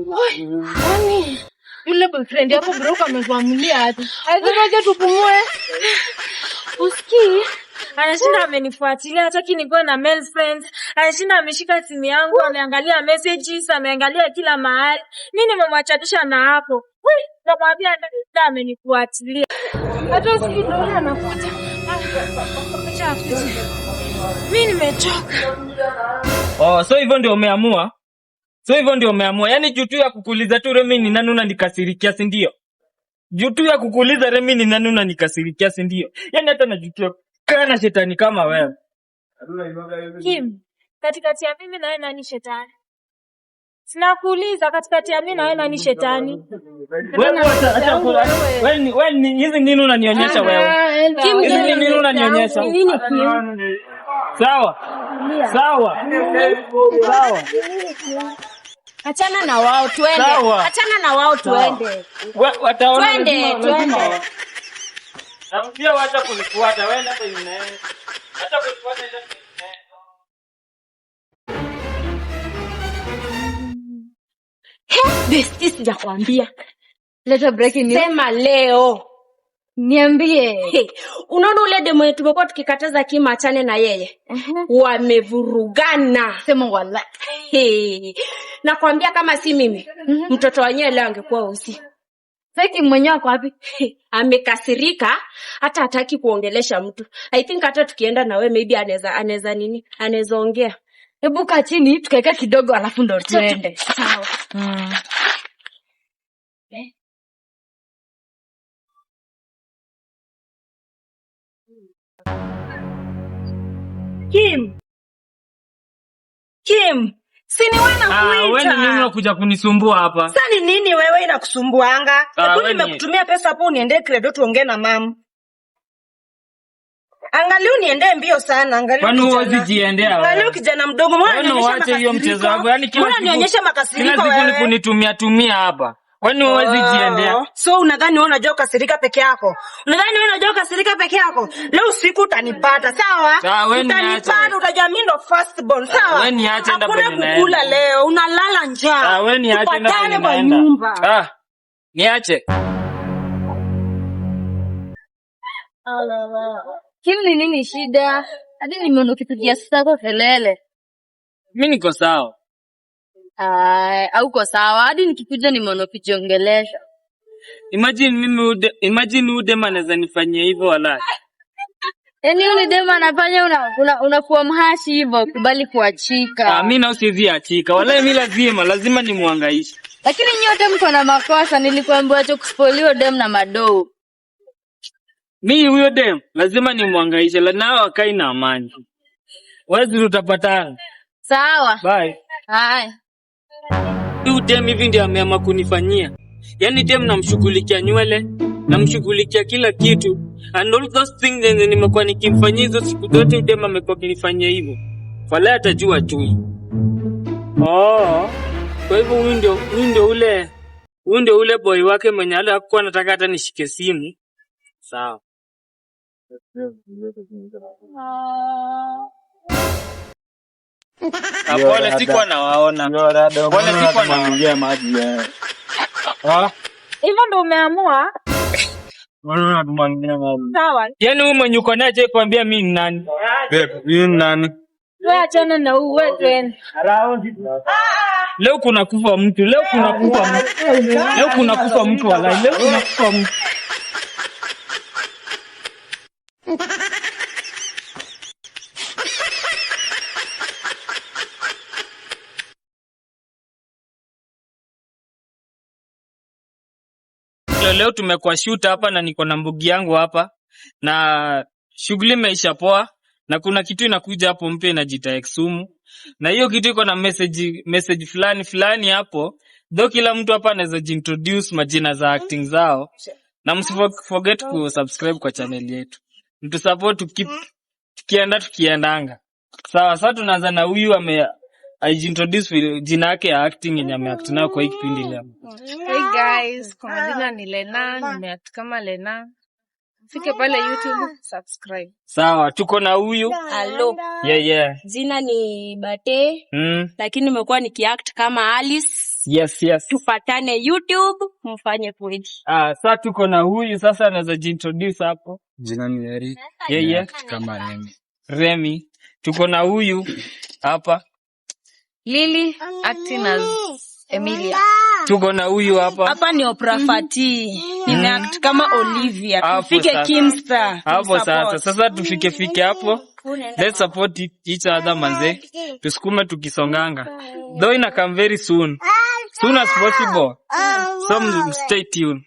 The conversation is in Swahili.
Nani? Yule boyfriend yako bro ametuamulia ati. Aje tupumue. Usikii? Anashinda amenifuatilia hataki nikuwe na male friends. Anashinda ameshika simu yangu, ameangalia messages, ameangalia kila mahali. Mimi nimemwachanisha na hapo. Wewe namwambia ndio amenifuatilia. Hata usikii ndio anakuja. Acha afike. Mimi nimechoka. Oh, so hivyo ndio umeamua? Yaani juu tu ya kukuuliza tu Remi ni nani unanikasirikia, si ndio? Juu tu ya kukuuliza Remi ni nani unanikasirikia, si ndio? Yaani hata najutia kana shetani kama wewe. Kim, katikati ya mimi na wewe nani shetani? Sinakuuliza katikati ya mimi na wewe nani shetani? Wewe hizi nini unanionyesha wewe? Kim, hizi nini unanionyesha? Nini Kim? Sawa. Achana na wao tuende. Achana na wao tuende. Wataona. Twende. Pia wacha kunifuata wewe hapa ninaenda. Acha kunifuata ndio. Bestie sijakwambia. Leta breaking news. Sema leo. Niambie. Unaona ule demo tumekuwa tukikataza Kima achane na yeye. Wamevurugana. Sema wallahi. Nakwambia kama si mimi, mtoto wenyewe leo angekuwa usi. Saki mwenyewe wako wapi? Amekasirika hata hataki kuongelesha mtu. I think hata tukienda na wewe maybe anaweza ongea. Hebu kaa chini tukaeka kidogo alafu ndo tuende. Sawa. Kim, si ni wewe nakuita. Wewe ni nini unakuja kunisumbua hapa? Sasa ni nini wewe inakusumbuanga? Hebu nimekutumia pesa hapo uniende credit tuongee na mama. Angalia uniende mbio sana, angalia. Kwani huwezi jiendea wewe? Angalia kijana mdogo, mbona unanionyesha hiyo mchezo wako? Yaani kila siku makasiriko wewe. Kila siku kunitumia hapa. Kwani huwezi jiendea? So unadhani wewe unajua kasirika peke yako? Leo usiku utanipata, sawa? Utanipata, utajua mimi ndo first born, sawa? Wewe niache enda penye naenda. Kula leo, unalala njaa. Wewe niache enda penye naenda. Niache. Kim, ni nini shida? Hadi nimeona ukitukia sasa kwa kelele. Mimi niko sawa. Hauko sawa. Hadi nikikuja nimeona ukijiongelesha. Imagine udema anaweza nifanyia hivyo wala. Yaani yule dema anafanya unakuwa mhashi hivyo, kubali kuachika. Mimi na usizi achika. Wala mimi lazima nimuhangaishe. Lakini nyote mko na makosa, nilikwambia acha kuspolio dem na madoo. Mimi huyo dem lazima nimuhangaishe, la nao akai na amani. Wewe tutapatana. Sawa. Bye. Hai. Huyo dem hivi ndio ameamua kunifanyia. Yaani dem namshughulikia nywele, namshughulikia kila kitu. And all those things zenye nimekuwa nikimfanyia hizo siku zote dem amekuwa akinifanyia hivyo. Wala atajua tu. Kwa hivyo huyu ndio ule boy wake mwenye alikuwa anataka hata nishike simu. Sawa. Pole sikuwa nawaona. Pole sikuwa naongea maji ya. Hivyo ndo umeamua? Mbona tumwangia maji? Sawa. Yaani wewe mwenye uko naye kwambia mimi ni nani? Mimi ni nani? Wewe achana na wewe tena. Leo kuna kufa mtu, Leo kuna kufa mtu wala. Leo kuna kufa mtu. Leo tumekuwa shoot hapa na niko na mbugi yangu hapa na shughuli imeisha poa na kuna kitu inakuja hapo mpya inajiita Exumu na hiyo kitu iko na message fulani hapo. Though kila mtu hapa anaweza jintroduce majina za acting zao na msiforget kusubscribe kwa channel yetu. Mtu support tukiendanga. Sawa, sasa tunaanza na huyu introduce jina yake ya acting yenye ameact nayo kwa hii kipindi leo. Hey guys, kwa majina ni Lena, nimeact kama Lena. Fike pale YouTube, subscribe. Sawa, tuko na huyu. Hello. Yeah. Jina ni Bate. Lakini nimekuwa nikiact kama Alice. Yes. Tupatane YouTube, mfanye kweli. Sasa tuko na huyu sasa anaweza jintroduce hapo. Jina ni Eric. Yeah. Kama Remy. Tuko na huyu hapa. Lily acting as Emilia. Tuko na huyu hapa. Hapa ni Oprah Fati. Nimeact kama Olivia. Tufike Kimstar. Hapo sasa tufike hapo. Let's support each other manze. Tusukume tukisonganga. Though ina come very soon. Soon as possible. So stay tuned.